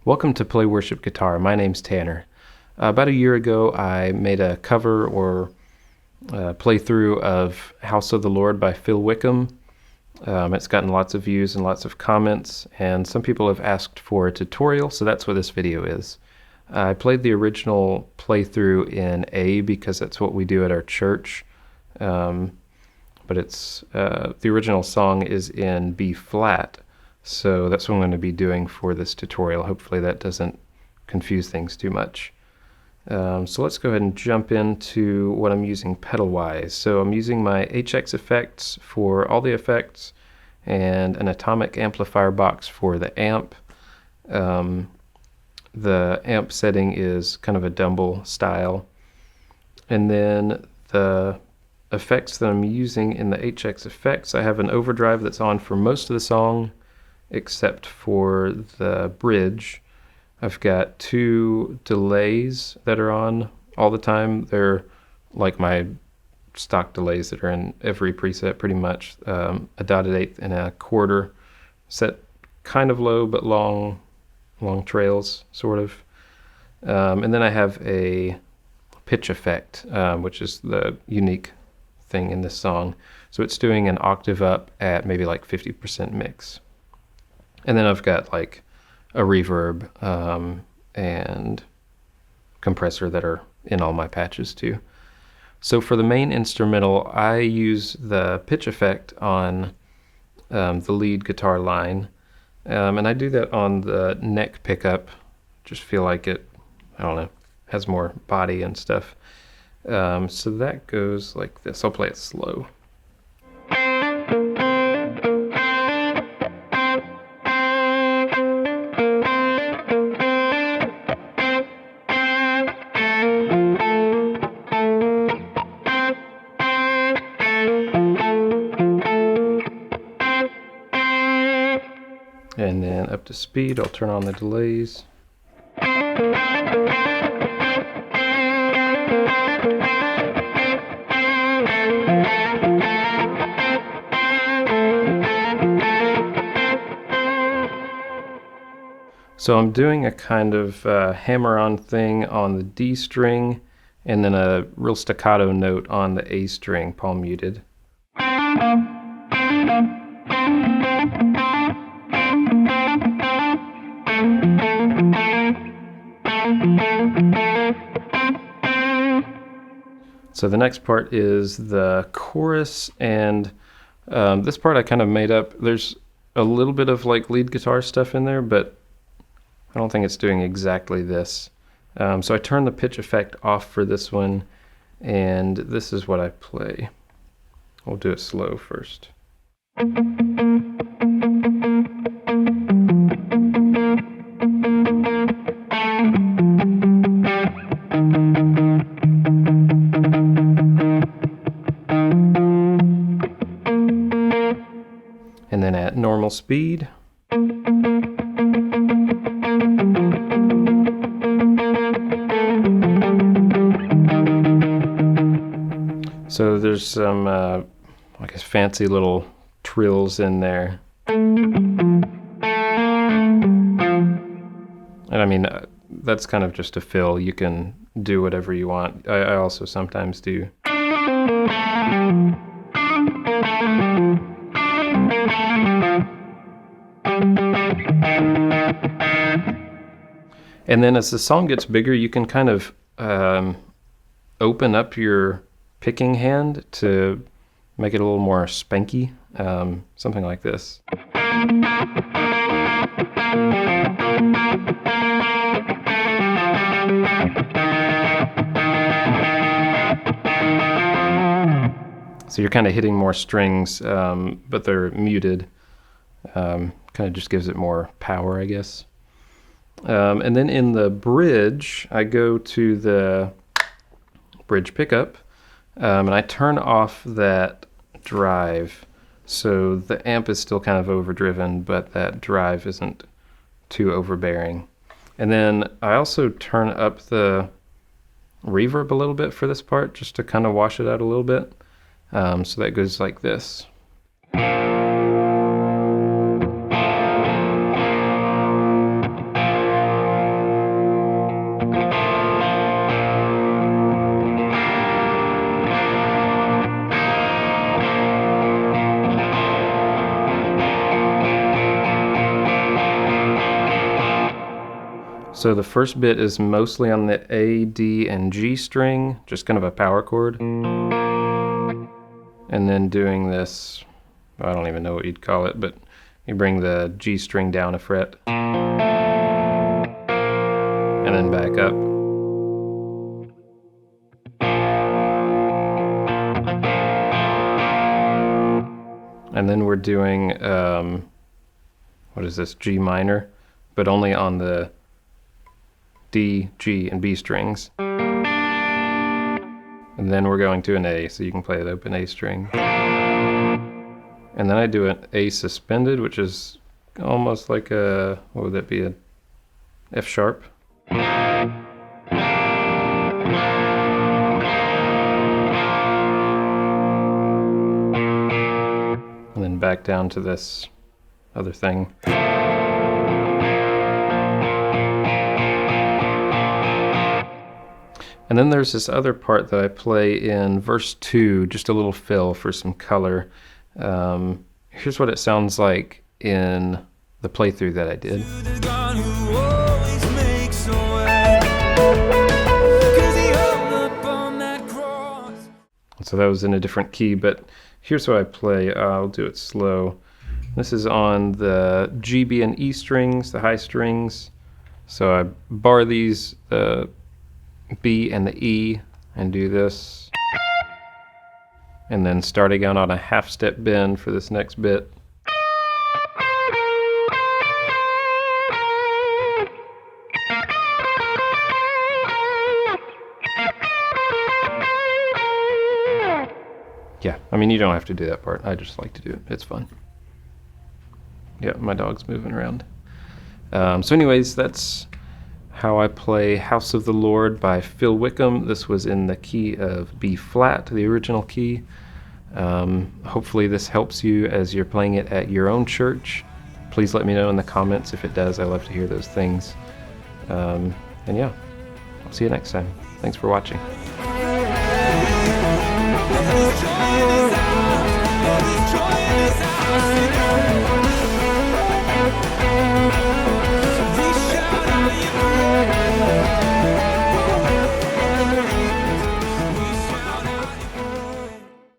Welcome to Play Worship Guitar. My name's Tanner. About a year ago, I made a cover or playthrough of House of the Lord by Phil Wickham. It's gotten lots of views and lots of comments, and some people have asked for a tutorial, so that's what this video is. I played the original playthrough in A because that's what we do at our church, but it's the original song is in B flat. So that's what I'm going to be doing for this tutorial. Hopefully that doesn't confuse things too much. So let's go ahead and jump into what I'm using pedal-wise. So I'm using my HX effects for all the effects and an atomic amplifier box for the amp. The amp setting is kind of a Dumble style. And then the effects that I'm using in the HX effects, I have an overdrive that's on for most of the song, except for the bridge. I've got two delays that are on all the time. They're like my stock delays that are in every preset pretty much. A dotted eighth and a quarter, set kind of low but long trails sort of. And then I have a pitch effect, which is the unique thing in this song. So it's doing an octave up at maybe like 50% mix. And then I've got like a reverb and compressor that are in all my patches too. So for the main instrumental, I use the pitch effect on the lead guitar line. And I do that on the neck pickup. Just feel like it, I don't know, has more body and stuff. So that goes like this. I'll play it slow. And then up to speed, I'll turn on the delays. So I'm doing a kind of hammer-on thing on the D string, and then a real staccato note on the A string, palm muted. So the next part is the chorus, and this part I kind of made up. There's a little bit of like lead guitar stuff in there, but I don't think it's doing exactly this. So I turned the pitch effect off for this one, and this is what I play. We'll do it slow first. And then at normal speed. So there's some, I guess, fancy little trills in there. And I mean, that's kind of just a fill. You can do whatever you want. I also sometimes do. And then as the song gets bigger, you can kind of open up your picking hand to make it a little more spanky, something like this. So you're kind of hitting more strings, but they're muted. Kind of just gives it more power, I guess. And then in the bridge, I go to the bridge pickup, and I turn off that drive. So the amp is still kind of overdriven, but that drive isn't too overbearing. And then I also turn up the reverb a little bit for this part, just to kind of wash it out a little bit. So that goes like this. So the first bit is mostly on the A, D, and G string, just kind of a power chord. And then doing this, I don't even know what you'd call it, but you bring the G string down a fret. And then back up. And then we're doing, what is this, G minor, but only on the D, G, and B strings. And then we're going to an A, so you can play the open A string. And then I do an A suspended, which is almost like a, what would that be, a F sharp. And then back down to this other thing. And then there's this other part that I play in verse 2, just a little fill for some color. Here's what it sounds like in the playthrough that I did. So that was in a different key, but here's what I play. I'll do it slow. This is on the G, B, and E strings, the high strings. So I bar these, the B and the E, and do this. And then starting out on a half step bend for this next bit. Yeah, I mean, you don't have to do that part. I just like to do it. It's fun. Yeah, my dog's moving around. So anyways, that's how I play House of the Lord by Phil Wickham. This was in the key of B flat, the original key. Hopefully this helps you as you're playing it at your own church. Please let me know in the comments if it does. I love to hear those things. And yeah, I'll see you next time. Thanks for watching. Join us out.